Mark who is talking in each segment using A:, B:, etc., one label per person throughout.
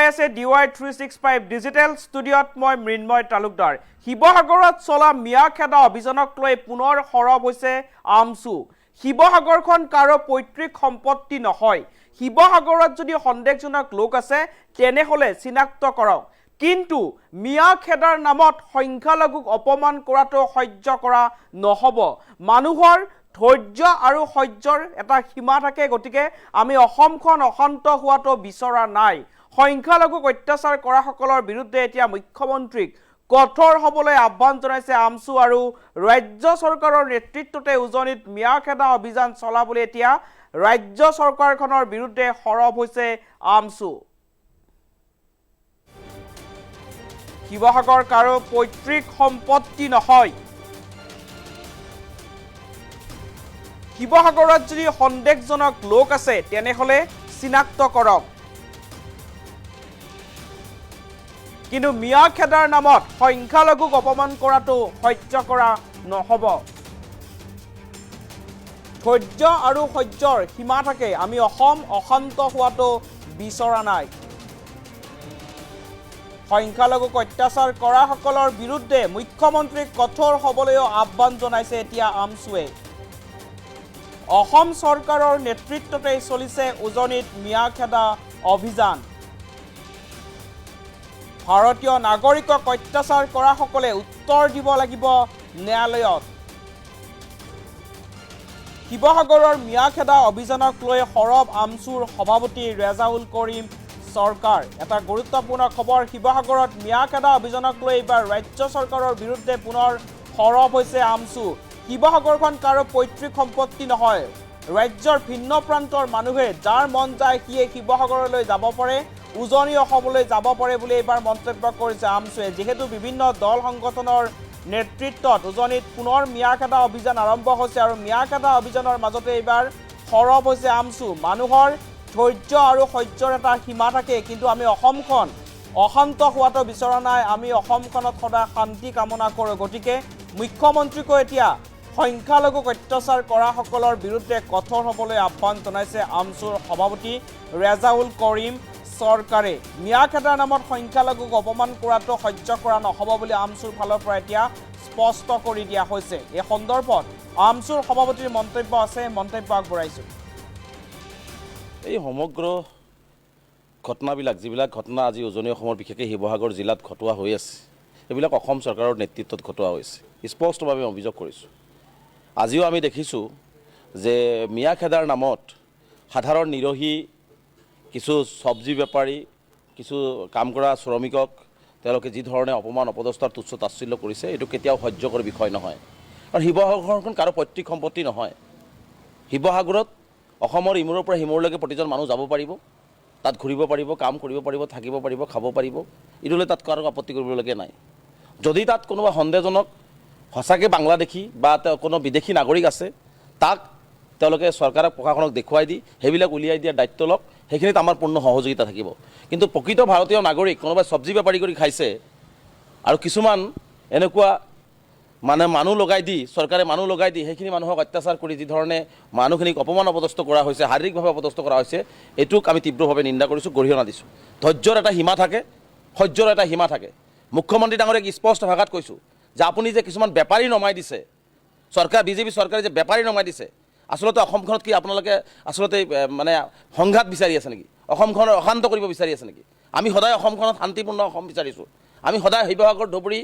A: আছে DY365 digital ষ্টুডিঅ'ত মই মৃন্ময় তালুকদাৰ শিৱসাগৰত চলা মিয়াখেদা অভিযানক লৈ পুনৰ সৰব হৈছে আমচু শিৱসাগৰখন কাৰো পৈতৃক সম্পত্তি নহয় শিৱসাগৰত যদি সন্দেহজনক লোক আছে তেনেহলে চিনাক্ত কৰক কিন্তু মিয়াখেদাৰ নামত সংখ্যালঘুক অপমান কৰাটো সহ্য কৰা নহব মানুহৰ ধৈৰ্য আৰু সহ্যৰ এটা সীমা থাকে গতিকে আমি অসমখন অশান্ত হোৱাটো বিচৰা নাই সংখ্যালঘুক অত্যাচাৰ কৰা সকলৰ বিৰুদ্ধে এতিয়া মুখ্যমন্ত্ৰীক কঠোৰ হ'বলৈ আহ্বান জনাইছে আমচু আৰু ৰাজ্য চৰকাৰৰ নেতৃত্বতে উজনিত মিয়াখেদা অভিযান চলাবলৈ এতিয়া ৰাজ্য চৰকাৰখনৰ বিৰুদ্ধে সৰব হৈছে আমচু শিৱসাগৰ কাৰো পৈতৃক সম্পত্তি নহয় শিৱসাগৰত যদি সন্দেহজনক লোক আছে তেনেহলে চিনাক্ত কৰক কিন্তু মিয়াখেদাৰ নামত সংখ্যালঘুক অপমান কৰাটো সহ্য কৰা নহব ধৈৰ্য আৰু সহ্যৰ সীমা থাকে আমি অসম অশান্ত হোৱাটো বিচৰা নাই সংখ্যালঘুক অত্যাচাৰ কৰা সকলৰ বিৰুদ্ধে মুখ্যমন্ত্ৰীক কঠোৰ হ'বলৈ আহ্বান জনাইছে এতিয়া আমচুৱে অসম চৰকাৰৰ নেতৃত্বতে চলিছে উজনিত মিয়াখেদা অভিযান ভাৰতীয় নাগৰিকক অত্যাচাৰ কৰা সকলে উত্তৰ দিব লাগিব ন্যায়ালয়ত শিৱসাগৰৰ মিয়াখেদা অভিযানক লৈ সৰব আমচুৰ সভাপতি ৰেজাউল কৰিম চৰকাৰ এটা গুৰুত্বপূৰ্ণ খবৰ শিৱসাগৰত মিয়াখেদা অভিযানক লৈ এবাৰ ৰাজ্য চৰকাৰৰ বিৰুদ্ধে পুনৰ সৰব হৈছে আমচু শিৱসাগৰখন কাৰো পৈতৃক সম্পত্তি নহয় ৰাজ্যৰ ভিন্ন প্ৰান্তৰ মানুহে যাৰ মন যায় সিয়ে শিৱসাগৰলৈ যাব পাৰে উজনি অসমলৈ যাব পাৰে বুলি এবাৰ মন্তব্য কৰিছে আমচুৱে যেহেতু বিভিন্ন দল সংগঠনৰ নেতৃত্বত উজনিত পুনৰ মিয়াখেদা অভিযান আৰম্ভ হৈছে আৰু মিয়াখেদা অভিযানৰ মাজতে এবাৰ সৰব হৈছে আমচু মানুহৰ ধৈৰ্য আৰু সহ্যৰ এটা সীমা থাকে কিন্তু আমি অসমখন অশান্ত হোৱাটো বিচৰা নাই আমি অসমখনত সদায় শান্তি কামনা কৰোঁ গতিকে মুখ্যমন্ত্ৰীকো এতিয়া সংখ্যালঘুক অত্যাচাৰ কৰা সকলৰ বিৰুদ্ধে কঠোৰ হ'বলৈ আহ্বান জনাইছে আমচুৰ সভাপতি ৰেজাউল কৰিম চৰকাৰে মিয়াখেদাৰ নামত সংখ্যালঘুক অপমান কৰাটো সহ্য কৰা নহ'ব বুলি আমচুৰ ফালৰ পৰা এতিয়া স্পষ্ট কৰি দিয়া হৈছে এই সন্দৰ্ভত আমচুৰ সভাপতিৰ মন্তব্য আছে মন্তব্য আগবঢ়াইছোঁ
B: এই সমগ্ৰ ঘটনাবিলাক যিবিলাক ঘটনা আজি উজনি অসমৰ বিশেষকৈ শিৱসাগৰ জিলাত ঘটোৱা হৈ আছে এইবিলাক অসম চৰকাৰৰ নেতৃত্বত ঘটোৱা হৈছে স্পষ্টভাৱে অভিযোগ কৰিছোঁ আজিও আমি দেখিছোঁ যে মিয়াখেদাৰ নামত সাধাৰণ নিৰহী কিছু চব্জি বেপাৰী কিছু কাম কৰা শ্ৰমিকক তেওঁলোকে যি ধৰণে অপমান অপদস্থৰ তুচ্ছ তাচ্ছিল্য কৰিছে এইটো কেতিয়াও সহ্যকৰ বিষয় নহয় আৰু শিৱসাগৰখন কাৰো পৈতৃক সম্পত্তি নহয় শিৱসাগৰত অসমৰ ইমূৰৰ পৰা সিমূৰলৈকে প্ৰতিজন মানুহ যাব পাৰিব তাত ঘূৰিব পাৰিব কাম কৰিব পাৰিব থাকিব পাৰিব খাব পাৰিব এইটোলৈ তাত কাৰো আপত্তি কৰিবলগীয়া নাই যদি তাত কোনোবা সন্দেহজনক সঁচাকৈ বাংলাদেশী বা কোনো বিদেশী নাগৰিক আছে তাক তেওঁলোকে চৰকাৰক প্ৰশাসনক দেখুৱাই দি সেইবিলাক উলিয়াই দিয়াৰ দায়িত্ব লওক সেইখিনিত আমাৰ পূৰ্ণ সহযোগিতা থাকিব কিন্তু প্ৰকৃত ভাৰতীয় নাগৰিক কোনোবাই চব্জি বেপাৰী কৰি খাইছে আৰু কিছুমান এনেকুৱা মানে মানুহ লগাই দি চৰকাৰে মানুহ লগাই দি সেইখিনি মানুহক অত্যাচাৰ কৰি যি ধৰণে মানুহখিনিক অপমান অপদস্থ কৰা হৈছে শাৰীৰিকভাৱে অপদস্থ কৰা হৈছে এইটোক আমি তীব্ৰভাৱে নিন্দা কৰিছোঁ গৰিহণা দিছোঁ ধৈৰ্যৰ এটা সীমা থাকে সহ্যৰ এটা সীমা থাকে মুখ্যমন্ত্ৰী ডাঙৰীয়াক স্পষ্ট ভাষাত কৈছোঁ যে আপুনি যে কিছুমান বেপাৰী নমাই দিছে চৰকাৰ বিজেপি চৰকাৰে যে বেপাৰী নমাই দিছে আচলতে অসমখনত কি আপোনালোকে আচলতে মানে সংঘাত বিচাৰি আছে নেকি অসমখনৰ অশান্ত কৰিব বিচাৰি আছে নেকি আমি সদায় অসমখনত শান্তিপূৰ্ণ অসম বিচাৰিছোঁ আমি সদায় শিৱসাগৰ ধুবুৰী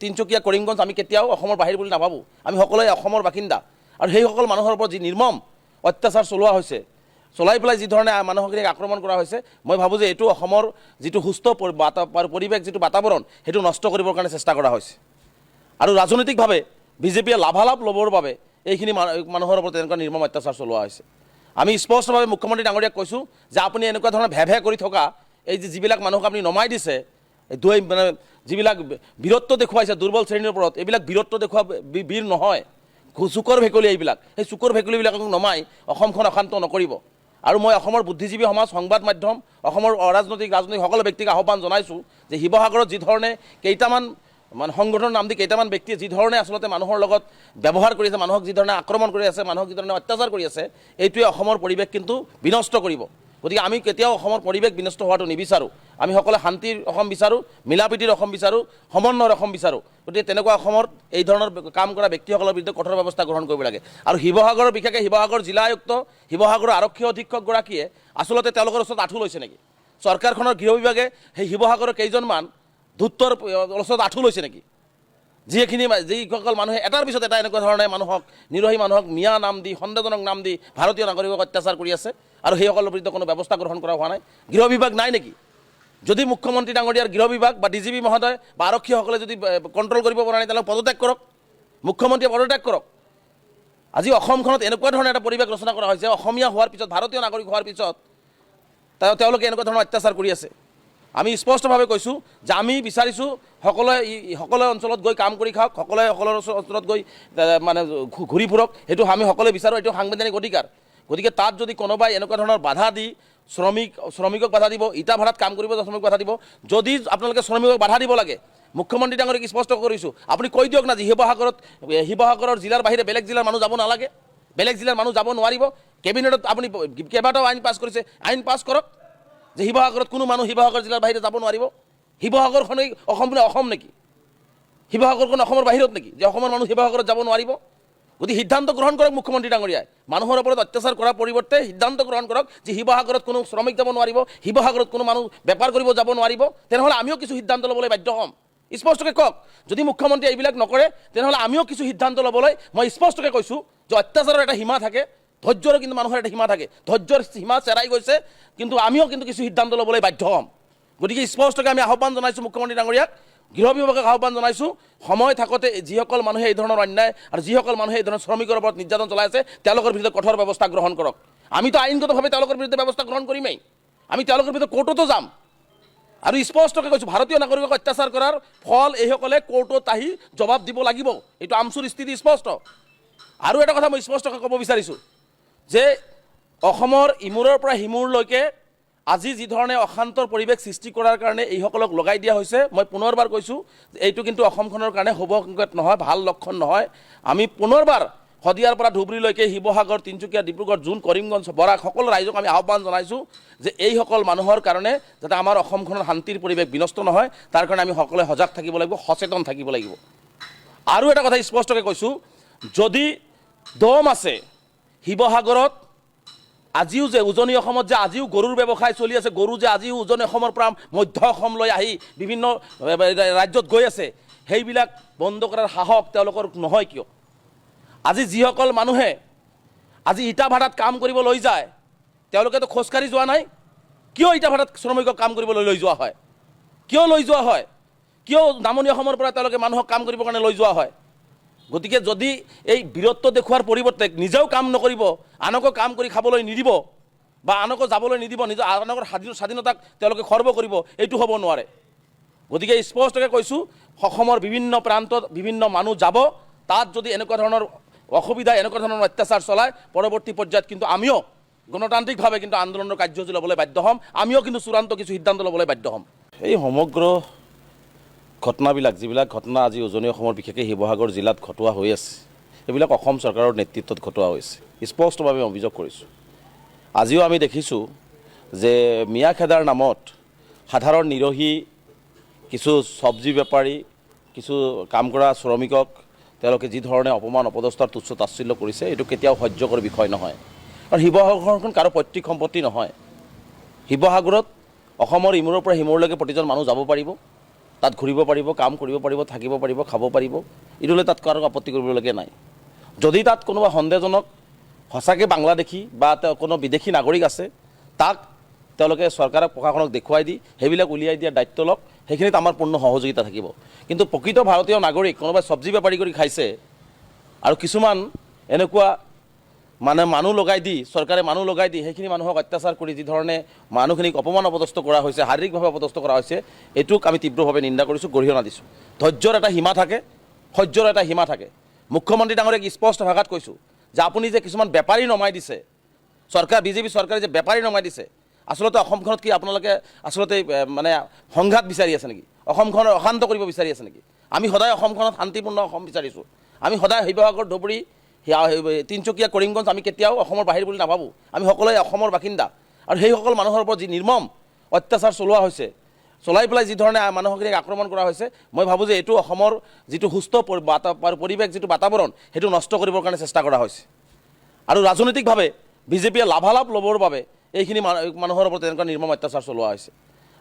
B: তিনিচুকীয়া কৰিমগঞ্জ আমি কেতিয়াও অসমৰ বাহিৰ বুলি নাভাবোঁ আমি সকলোৱে অসমৰ বাসিন্দা আৰু সেইসকল মানুহৰ ওপৰত যি নিৰ্মম অত্যাচাৰ চলোৱা হৈছে চলাই পেলাই যি ধৰণে মানুহখিনিক আক্ৰমণ কৰা হৈছে মই ভাবোঁ যে এইটো অসমৰ যিটো সুস্থ পৰিৱেশ যিটো বাতাবৰণ সেইটো নষ্ট কৰিবৰ কাৰণে চেষ্টা কৰা হৈছে আৰু ৰাজনৈতিকভাৱে বিজেপিয়ে লাভালাভ ল'বৰ বাবে এইখিনি মানুহৰ ওপৰত এনেকুৱা নিৰ্মম অত্যাচাৰ চলোৱা হৈছে আমি স্পষ্টভাৱে মুখ্যমন্ত্ৰী ডাঙৰীয়াক কৈছোঁ যে আপুনি এনেকুৱা ধৰণৰ ভে কৰি থকা এই যিবিলাক মানুহক আপুনি নমাই দিছে মানে যিবিলাক বীৰত্ব দেখুৱাইছে দুৰ্বল শ্ৰেণীৰ ওপৰত এইবিলাক বীৰত্ব দেখুওৱা বীৰ নহয় চুকৰ ভেকুলী এইবিলাক সেই চুকৰ ভেকুলীবিলাকক নমাই অসমখন অশান্ত নকৰিব আৰু মই অসমৰ বুদ্ধিজীৱী সমাজ সংবাদ মাধ্যম অসমৰ ৰাজনৈতিক সকলো ব্যক্তিক আহ্বান জনাইছোঁ যে শিৱসাগৰত যি ধৰণে কেইটামান মানে সংগঠনৰ নাম দি কেইটামান ব্যক্তিয়ে যি ধৰণে আচলতে মানুহৰ লগত ব্যৱহাৰ কৰি আছে মানুহক যি ধৰণে আক্ৰমণ কৰি আছে মানুহক যি ধৰণে অত্যাচাৰ কৰি আছে এইটোৱে অসমৰ পৰিৱেশ কিন্তু বিনষ্ট কৰিব গতিকে আমি কেতিয়াও অসমৰ পৰিৱেশ বিনষ্ট হোৱাটো নিবিচাৰোঁ। আমি সকলোৱে শান্তিৰ অসম বিচাৰোঁ, মিলাপ্ৰীতিৰ অসম বিচাৰোঁ, সমন্বয়ৰ অসম বিচাৰোঁ। গতিকে তেনেকুৱা অসমৰ এই ধৰণৰ কাম কৰা ব্যক্তিসকলৰ বিৰুদ্ধে কঠোৰ ব্যৱস্থা গ্ৰহণ কৰিব লাগে। আৰু শিৱসাগৰৰ বিশেষকৈ শিৱসাগৰ জিলা আয়ুক্ত, শিৱসাগৰৰ আৰক্ষী অধীক্ষকগৰাকীয়ে আচলতে তেওঁলোকৰ ওচৰত আঁঠু লৈছে নেকি? চৰকাৰখনৰ গৃহ বিভাগে সেই শিৱসাগৰৰ কেইজনমান ধূৰ্তৰ ওচৰত আঁঠু লৈছে নেকি? যিসকল মানুহে এটাৰ পিছত এটা এনেকুৱা ধৰণে মানুহক, নিৰহী মানুহক মিয়া নাম দি, সন্দেহজনক নাম দি ভাৰতীয় নাগৰিকক অত্যাচাৰ কৰি আছে আৰু সেইসকলৰ বিৰুদ্ধে কোনো ব্যৱস্থা গ্ৰহণ কৰা হোৱা নাই। গৃহ বিভাগ নাই নেকি? যদি মুখ্যমন্ত্ৰী ডাঙৰীয়াৰ গৃহ বিভাগ বা DGP মহোদয় বা আৰক্ষীসকলে যদি কণ্ট্ৰল কৰিব পৰা নাই, তেওঁলোকে পদত্যাগ কৰক, মুখ্যমন্ত্ৰীয়ে পদত্যাগ কৰক। আজি অসমখনত এনেকুৱা ধৰণৰ এটা পৰিৱেশ ৰচনা কৰা হৈছে, অসমীয়া হোৱাৰ পিছত, ভাৰতীয় নাগৰিক হোৱাৰ পিছত তেওঁলোকে এনেকুৱা ধৰণৰ অত্যাচাৰ কৰি আছে। আমি স্পষ্টভাৱে কৈছোঁ যে আমি বিচাৰিছোঁ সকলোৱে অঞ্চলত গৈ কাম কৰি খাওক, সকলোৱে সকলোৰ অঞ্চলত গৈ মানে ঘূৰি ফুৰক, সেইটো আমি সকলোৱে বিচাৰোঁ, এইটো সাংবিধানিক অধিকাৰ। গতিকে তাত যদি কোনোবাই এনেকুৱা ধৰণৰ বাধা দি শ্ৰমিকক বাধা দিব, ইটা ভাড়াত কাম কৰিব শ্ৰমিকক বাধা দিব, যদি আপোনালোকে শ্ৰমিকক বাধা দিব লাগে, মুখ্যমন্ত্ৰী ডাঙৰীক স্পষ্ট কৰিছোঁ, আপুনি কৈ দিয়ক না যে শিৱসাগৰৰ জিলাৰ বাহিৰে বেলেগ জিলাৰ মানুহ যাব নালাগে, বেলেগ জিলাৰ মানুহ যাব নোৱাৰিব। কেবিনেটত আপুনি কেইবাটাও আইন পাছ কৰিছে, আইন পাছ কৰক যে শিৱসাগৰত কোনো মানুহ শিৱসাগৰ জিলাৰ বাহিৰে যাব নোৱাৰিব। শিৱসাগৰখনেই অসম নেকি? শিৱসাগৰখন অসমৰ বাহিৰত নেকি যে অসমৰ মানুহ শিৱসাগৰত যাব নোৱাৰিব? গতিকে সিদ্ধান্ত গ্ৰহণ কৰক মুখ্যমন্ত্ৰী ডাঙৰীয়াই, মানুহৰ ওপৰত অত্যাচাৰ কৰাৰ পৰিৱৰ্তে সিদ্ধান্ত গ্ৰহণ কৰক যে শিৱসাগৰত কোনো শ্ৰমিক যাব নোৱাৰিব, শিৱসাগৰত কোনো মানুহ বেপাৰ কৰিব যাব নোৱাৰিব। তেনেহ'লে আমিও কিছু সিদ্ধান্ত ল'বলৈ বাধ্য হ'ম। স্পষ্টকৈ কওক, যদি মুখ্যমন্ত্ৰীয়ে এইবিলাক নকৰে তেনেহ'লে আমিও কিছু সিদ্ধান্ত ল'বলৈ, মই স্পষ্টকৈ কৈছোঁ যে অত্যাচাৰৰ এটা সীমা থাকে, ধৈৰ্যৰ কিন্তু মানুহৰ এটা সীমা থাকে, ধৈৰ্যৰ সীমা চেৰাই গৈছে, কিন্তু আমিও কিন্তু কিছু সিদ্ধান্ত ল'বলৈ বাধ্য হ'ম। গতিকে স্পষ্টকৈ আমি আহ্বান জনাইছোঁ মুখ্যমন্ত্ৰী ডাঙৰীয়াক, গৃহ বিভাগক আহ্বান জনাইছোঁ, সময় থাকোঁতে যিসকল মানুহে এই ধৰণৰ অন্যায় আৰু যিসকল মানুহে এই ধৰণৰ শ্ৰমিকৰ ওপৰত নিৰ্যাতন চলাই আছে তেওঁলোকৰ বিৰুদ্ধে কঠোৰ ব্যৱস্থা গ্ৰহণ কৰক। আমিতো আইনগতভাৱে তেওঁলোকৰ বিৰুদ্ধে ব্যৱস্থা গ্ৰহণ কৰিমেই, আমি তেওঁলোকৰ বিৰুদ্ধে কোৰ্টতো যাম। আৰু স্পষ্টকৈ কৈছোঁ, ভাৰতীয় নাগৰিকক অত্যাচাৰ কৰাৰ ফল এইসকলে কোৰ্টত আহি জবাব দিব লাগিব, এইটো আমচুৰ স্থিতি স্পষ্ট। আৰু এটা কথা মই স্পষ্টকৈ ক'ব বিচাৰিছোঁ যে অসমৰ ইমূৰৰ পৰা সিমূৰলৈকে আজি যি ধৰণে অশান্তৰ পৰিৱেশ সৃষ্টি কৰাৰ কাৰণে এইসকলক লগাই দিয়া হৈছে, মই পুনৰবাৰ কৈছোঁ এইটো কিন্তু অসমখনৰ কাৰণে শুভ সংকেত নহয়, ভাল লক্ষণ নহয়। আমি পুনৰবাৰ শদিয়াৰ পৰা ধুবুৰীলৈকে, শিৱসাগৰ, তিনিচুকীয়া, ডিব্ৰুগড়, জোন, কৰিমগঞ্জ, বৰাক সকলো ৰাইজক আমি আহ্বান জনাইছোঁ যে এইসকল মানুহৰ কাৰণে যাতে আমাৰ অসমখনৰ শান্তিৰ পৰিৱেশ বিনষ্ট নহয়, তাৰ কাৰণে আমি সকলোৱে সজাগ থাকিব লাগিব, সচেতন থাকিব লাগিব। আৰু এটা কথা স্পষ্টকৈ কৈছোঁ, যদি দম আছে শিৱসাগৰত, আজিও যে উজনি অসমত যে আজিও গৰুৰ ব্যৱসায় চলি আছে, গৰু যে আজিও উজনি অসমৰ পৰা মধ্য অসমলৈ আহি বিভিন্ন ৰাজ্যত গৈ আছে, সেইবিলাক বন্ধ কৰাৰ সাহস তেওঁলোকৰ নহয় কিয়? আজি যিসকল মানুহে আজি ইটা ভাড়াত কাম কৰিব লৈ যায়, তেওঁলোকেতো খোজকাঢ়ি যোৱা নাই, কিয় ইটা ভাড়াত শ্ৰমিকক কাম কৰিবলৈ লৈ যোৱা হয়? কিয় লৈ যোৱা হয়? কিয় নামনি অসমৰ পৰা তেওঁলোকে মানুহক কাম কৰিবৰ কাৰণে লৈ যোৱা হয়? গতিকে যদি এই বীৰত্ব দেখুওৱাৰ পৰিৱৰ্তে নিজেও কাম নকৰিব, আনকো কাম কৰি খাবলৈ নিদিব বা আনকো যাবলৈ নিদিব, আনকৰ স্বাধীনতাক তেওঁলোকে খৰ্ব কৰিব, এইটো হ'ব নোৱাৰে। গতিকে স্পষ্টকৈ কৈছোঁ, অসমৰ বিভিন্ন প্ৰান্তত বিভিন্ন মানুহ যাব, তাত যদি এনেকুৱা ধৰণৰ অসুবিধা, এনেকুৱা ধৰণৰ অত্যাচাৰ চলায়, পৰৱৰ্তী পৰ্যায়ত কিন্তু আমিও গণতান্ত্ৰিকভাৱে কিন্তু আন্দোলনৰ কাৰ্যসূচী ল'বলৈ বাধ্য হ'ম, আমিও কিন্তু চূড়ান্ত কিছু সিদ্ধান্ত ল'বলৈ বাধ্য হ'ম। এই সমগ্ৰ ঘটনাবিলাক, যিবিলাক ঘটনা আজি উজনি অসমৰ বিশেষকৈ শিৱসাগৰ জিলাত ঘটোৱা হৈ আছে, এইবিলাক অসম চৰকাৰৰ নেতৃত্বত ঘটোৱা হৈছে, স্পষ্টভাৱে অভিযোগ কৰিছোঁ। আজিও আমি দেখিছোঁ যে মিয়াখেদাৰ নামত সাধাৰণ নিৰহী কিছু চব্জি বেপাৰী, কিছু কাম কৰা শ্ৰমিকক তেওঁলোকে যি ধৰণে অপমান, অপদস্থৰ তুচ্ছ তাচ্ছিল্য কৰিছে, এইটো কেতিয়াও সহ্যকৰ বিষয় নহয়। আৰু শিৱসাগৰখন কাৰো পৈতৃক সম্পত্তি নহয়। শিৱসাগৰত অসমৰ ইমূৰৰ পৰা সিমূৰলৈকে প্ৰতিজন মানুহ যাব পাৰিব, তাত ঘূৰিব পাৰিব, কাম কৰিব পাৰিব, থাকিব পাৰিব, খাব পাৰিব, এইটোলৈ তাত কাৰো আপত্তি কৰিবলগীয়া নাই। যদি তাত কোনোবা সন্দেহজনক সঁচাকৈ বাংলাদেশী বা কোনো বিদেশী নাগৰিক আছে, তাক তেওঁলোকে চৰকাৰক, প্ৰশাসনক দেখুৱাই দি সেইবিলাক উলিয়াই দিয়াৰ দায়িত্ব লওক, সেইখিনিত আমাৰ পূৰ্ণ সহযোগিতা থাকিব। কিন্তু প্ৰকৃত ভাৰতীয় নাগৰিক কোনোবাই চব্জি বেপাৰী কৰি খাইছে আৰু কিছুমান এনেকুৱা মানুহ লগাই দি, চৰকাৰে মানুহ লগাই দি সেইখিনি মানুহক অত্যাচাৰ কৰি যি ধৰণে মানুহখিনিক অপমান অপদস্থ কৰা হৈছে, শাৰীৰিকভাৱে অপদস্থ কৰা হৈছে, এইটোক আমি তীব্ৰভাৱে নিন্দা কৰিছোঁ, গৰিহণা দিছোঁ। ধৈৰ্যৰ এটা সীমা থাকে, সহ্যৰ এটা সীমা থাকে। মুখ্যমন্ত্ৰী ডাঙৰীয়াক স্পষ্ট ভাষাত কৈছোঁ যে আপুনি যে কিছুমান বেপাৰী নমাই দিছে, বিজেপি চৰকাৰে যে বেপাৰী নমাই দিছে, আচলতে অসমখনত কি আপোনালোকে আচলতে সংঘাত বিচাৰি আছে নেকি? অসমখনৰ অশান্ত কৰিব বিচাৰি আছে নেকি? আমি সদায় অসমখনত শান্তিপূৰ্ণ অসম বিচাৰিছোঁ। আমি সদায় শিৱসাগৰ, ধুবুৰী, তিনিচুকীয়া, কৰিমগঞ্জ আমি কেতিয়াও অসমৰ বাহিৰ বুলি নাভাবোঁ। আমি সকলোৱে অসমৰ বাসিন্দা। আৰু সেইসকল মানুহৰ ওপৰত যি নিৰ্মম অত্যাচাৰ চলোৱা হৈছে, চলাই পেলাই যি ধৰণে মানুহখিনিক আক্ৰমণ কৰা হৈছে, মই ভাবোঁ যে এইটো অসমৰ যিটো সুস্থ পৰিৱেশ, যিটো বাতাবৰণ, সেইটো নষ্ট কৰিবৰ কাৰণে চেষ্টা কৰা হৈছে। আৰু ৰাজনৈতিকভাৱে বিজেপিয়ে লাভালাভ ল'বৰ বাবে এইখিনি মানুহৰ ওপৰত এনেকুৱা নিৰ্মম অত্যাচাৰ চলোৱা হৈছে।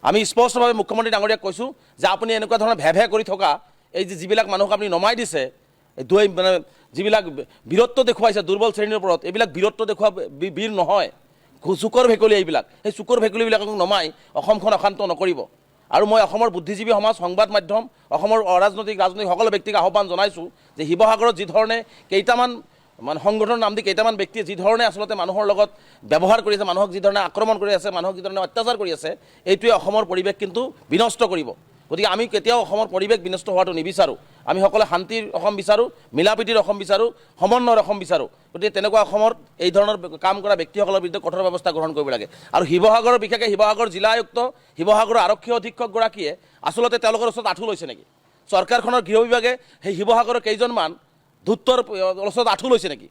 B: আমি স্পষ্টভাৱে মুখ্যমন্ত্ৰী ডাঙৰীয়াক কৈছোঁ যে আপুনি এনেকুৱা ধৰণৰ ভে কৰি থকা এই যিবিলাক মানুহক আপুনি নমাই দিছে, মানে যিবিলাক বীৰত্ব দেখুৱাইছে দুৰ্বল শ্ৰেণীৰ ওপৰত, এইবিলাক বীৰত্ব দেখুওৱা বীৰ নহয়, চুকৰ ভেকুলী এইবিলাক। সেই চুকৰ ভেকুলীবিলাকক নমাই অসমখন অশান্ত নকৰিব। আৰু মই অসমৰ বুদ্ধিজীৱী সমাজ, সংবাদ মাধ্যম, অসমৰ ৰাজনৈতিক সকলো ব্যক্তিক আহ্বান জনাইছোঁ যে শিৱসাগৰত যি ধৰণে কেইটামান সংগঠনৰ নাম দি কেইটামান ব্যক্তিয়ে যি ধৰণে আচলতে মানুহৰ লগত ব্যৱহাৰ কৰি আছে, মানুহক যি ধৰণে আক্ৰমণ কৰি আছে, মানুহক যি ধৰণে অত্যাচাৰ কৰি আছে, এইটোৱে অসমৰ পৰিৱেশ কিন্তু বিনষ্ট কৰিব। গতিকে আমি কেতিয়াও অসমৰ পৰিৱেশ বিনষ্ট হোৱাটো নিবিচাৰোঁ। আমি সকলোৱে শান্তিৰ অসম বিচাৰোঁ, মিলাপ্ৰীতিৰ অসম বিচাৰোঁ, সমন্বয়ৰ অসম বিচাৰোঁ। গতিকে তেনেকুৱা অসমৰ এই ধৰণৰ কাম কৰা ব্যক্তিসকলৰ বিৰুদ্ধে কঠোৰ ব্যৱস্থা গ্ৰহণ কৰিব লাগে। আৰু শিৱসাগৰৰ, বিশেষকৈ শিৱসাগৰ জিলা আয়ুক্ত, শিৱসাগৰৰ আৰক্ষী অধীক্ষকগৰাকীয়ে আচলতে তেওঁলোকৰ ওচৰত আঁঠু লৈছে নেকি? চৰকাৰখনৰ গৃহ বিভাগে সেই শিৱসাগৰৰ কেইজনমান ধূৰ্তৰ ওচৰত আঁঠু লৈছে নেকি?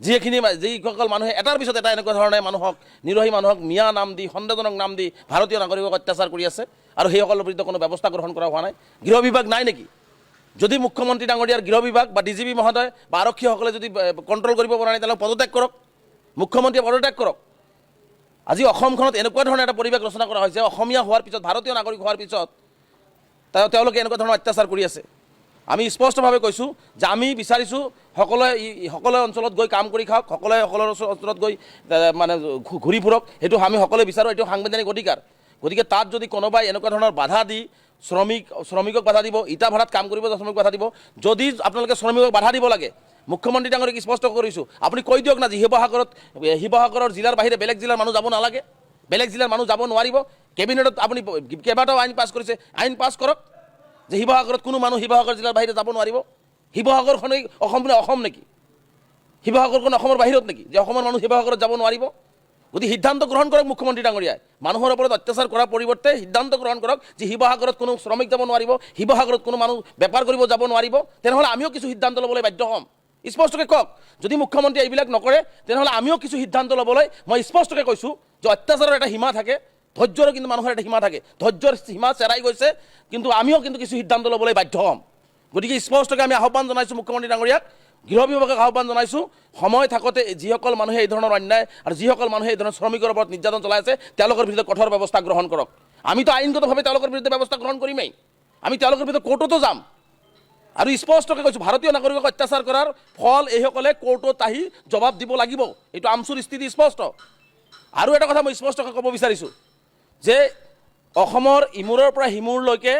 B: যিসকল মানুহে এটাৰ পিছত এটা এনেকুৱা ধৰণে মানুহক, নিৰহী মানুহক মিয়া নাম দি, সন্দেহজনক নাম দি ভাৰতীয় নাগৰিকক অত্যাচাৰ কৰি আছে, আৰু সেইসকলৰ বিৰুদ্ধে কোনো ব্যৱস্থা গ্ৰহণ কৰা হোৱা নাই। গৃহ বিভাগ নাই নেকি? যদি মুখ্যমন্ত্ৰী ডাঙৰীয়াৰ গৃহ বিভাগ বা ডিজিপি মহোদয় বা আৰক্ষীসকলে যদি কণ্ট্ৰল কৰিব পৰা নাই, তেওঁলোকে পদত্যাগ কৰক, মুখ্যমন্ত্ৰীয়ে পদত্যাগ কৰক। আজি অসমখনত এনেকুৱা ধৰণৰ এটা পৰিৱেশ ৰচনা কৰা হৈছে, অসমীয়া হোৱাৰ পিছত, ভাৰতীয় নাগৰিক হোৱাৰ পিছত তেওঁলোকে এনেকুৱা ধৰণৰ অত্যাচাৰ কৰি আছে। আমি স্পষ্টভাৱে কৈছোঁ যে আমি বিচাৰিছোঁ সকলোৱে অঞ্চলত গৈ কাম কৰি খাওক, সকলোৱে সকলো অঞ্চলত গৈ মানে ঘূৰি ফুৰক, সেইটো আমি সকলোৱে বিচাৰোঁ, এইটো সাংবিধানিক অধিকাৰ। গতিকে তাত যদি কোনোবাই এনেকুৱা ধৰণৰ বাধা দি শ্ৰমিকক বাধা দিব, ইটা ভাড়াত কাম কৰিব যোৱা শ্ৰমিকক বাধা দিব, যদি আপোনালোকে শ্ৰমিকক বাধা দিব লাগে, মুখ্যমন্ত্ৰী ডাঙৰীক স্পষ্ট কৰিছোঁ, আপুনি কৈ দিয়ক না যে শিৱসাগৰৰ জিলাৰ বাহিৰে বেলেগ জিলাৰ মানুহ যাব নালাগে, বেলেগ জিলাৰ মানুহ যাব নোৱাৰিব। কেবিনেটত আপুনি কেইবাটাও আইন পাছ কৰিছে, আইন পাছ কৰক যে শিৱসাগৰত কোনো মানুহ শিৱসাগৰ জিলাৰ বাহিৰে যাব নোৱাৰিব। শিৱসাগৰখনেই অসম নেকি? শিৱসাগৰখন অসমৰ বাহিৰত নেকি যে অসমৰ মানুহ শিৱসাগৰত যাব নোৱাৰিব? গতিকে সিদ্ধান্ত গ্ৰহণ কৰক মুখ্যমন্ত্ৰী ডাঙৰীয়াই, মানুহৰ ওপৰত অত্যাচাৰ কৰাৰ পৰিৱৰ্তে সিদ্ধান্ত গ্ৰহণ কৰক যে শিৱসাগৰত কোনো শ্ৰমিক যাব নোৱাৰিব, শিৱসাগৰত কোনো মানুহ বেপাৰ কৰিব যাব নোৱাৰিব। তেনেহ'লে আমিও কিছু সিদ্ধান্ত ল'বলৈ বাধ্য হ'ম। স্পষ্টকৈ কওক, যদি মুখ্যমন্ত্ৰীয়ে এইবিলাক নকৰে তেনেহ'লে আমিও কিছু সিদ্ধান্ত ল'বলৈ, মই স্পষ্টকৈ কৈছোঁ যে অত্যাচাৰৰ এটা সীমা থাকে, ধৈৰ্যৰো কিন্তু মানুহৰ এটা সীমা থাকে। ধৈৰ্যৰ সীমা চেৰাই গৈছে, কিন্তু আমিও কিন্তু কিছু সিদ্ধান্ত ল'বলৈ বাধ্য হ'ম। গতিকে স্পষ্টকৈ আমি আহ্বান জনাইছোঁ মুখ্যমন্ত্ৰী ডাঙৰীয়াক, গৃহ বিভাগক আহ্বান জনাইছোঁ, সময় থাকোঁতে যিসকল মানুহে এই ধৰণৰ অন্যায় আৰু যিসকল মানুহে এই ধৰণৰ শ্ৰমিকৰ ওপৰত নিৰ্যাতন চলাই আছে, তেওঁলোকৰ বিৰুদ্ধে কঠোৰ ব্যৱস্থা গ্ৰহণ কৰক। আমিতো আইনগতভাৱে তেওঁলোকৰ বিৰুদ্ধে ব্যৱস্থা গ্ৰহণ কৰিমেই, আমি তেওঁলোকৰ বিৰুদ্ধে কোৰ্টতো যাম। আৰু স্পষ্টকৈ কৈছোঁ, ভাৰতীয় নাগৰিকক অত্যাচাৰ কৰাৰ ফল এইসকলে কোৰ্টত আহি জবাব দিব লাগিব। এইটো আমচুৰ স্থিতি স্পষ্ট। আৰু এটা কথা মই স্পষ্টকৈ ক'ব বিচাৰিছোঁ যে অসমৰ ইমূৰৰ পৰা সিমূৰলৈকে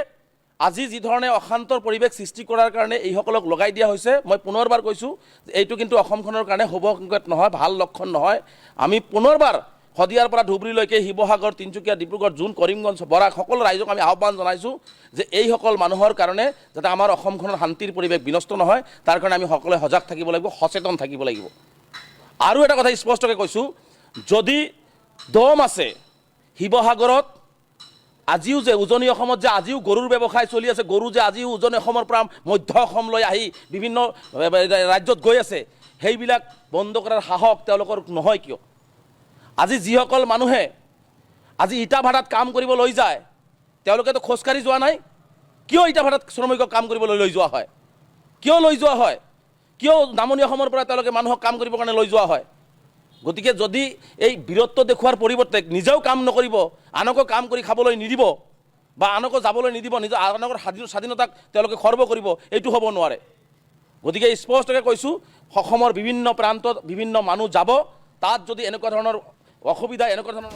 B: আজি যি ধৰণে অশান্তৰ পৰিৱেশ সৃষ্টি কৰাৰ কাৰণে এইসকলক লগাই দিয়া হৈছে, মই পুনৰবাৰ কৈছোঁ এইটো কিন্তু অসমখনৰ কাৰণে শুভ সংকেত নহয়, ভাল লক্ষণ নহয়। আমি পুনৰবাৰ শদিয়াৰ পৰা ধুবুৰীলৈকে, শিৱসাগৰ, তিনিচুকীয়া, ডিব্ৰুগড়, জোন, কৰিমগঞ্জ, বৰাক সকলো ৰাইজক আমি আহ্বান জনাইছোঁ যে এইসকল মানুহৰ কাৰণে যাতে আমাৰ অসমখনৰ শান্তিৰ পৰিৱেশ বিনষ্ট নহয়, তাৰ কাৰণে আমি সকলোৱে সজাগ থাকিব লাগিব, সচেতন থাকিব লাগিব। আৰু এটা কথা স্পষ্টকৈ কৈছোঁ, যদি দম আছে শিৱসাগৰত, আজিও যে উজনি অসমত যে আজিও গৰুৰ ব্যৱসায় চলি আছে, গৰু যে আজিও উজনি অসমৰ পৰা মধ্য অসমলৈ আহি বিভিন্ন ৰাজ্যত গৈ আছে, সেইবিলাক বন্ধ কৰাৰ সাহস তেওঁলোকৰ নহয় কিয়? আজি যিসকল মানুহে আজি ইটা ভাড়াত কাম কৰিব লৈ যায়, তেওঁলোকেতো খোজকাঢ়ি যোৱা নাই, কিয় ইটা ভাড়াত শ্ৰমিকক কাম কৰিবলৈ লৈ যোৱা হয়? কিয় লৈ যোৱা হয়? কিয় নামনি অসমৰ পৰা তেওঁলোকে মানুহক কাম কৰিবৰ কাৰণে লৈ যোৱা হয়? গতিকে যদি এই বীৰত্ব দেখুওৱাৰ পৰিৱৰ্তে নিজেও কাম নকৰিব, আনকো কাম কৰি খাবলৈ নিদিব বা আনকো যাবলৈ নিদিব, আনকৰ স্বাধীনতাক তেওঁলোকে খৰ্ব কৰিব, এইটো হ'ব নোৱাৰে। গতিকে স্পষ্টকৈ কৈছোঁ, অসমৰ বিভিন্ন প্ৰান্তত বিভিন্ন মানুহ যাব, তাত যদি এনেকুৱা ধৰণৰ অসুবিধা, এনেকুৱা ধৰণৰ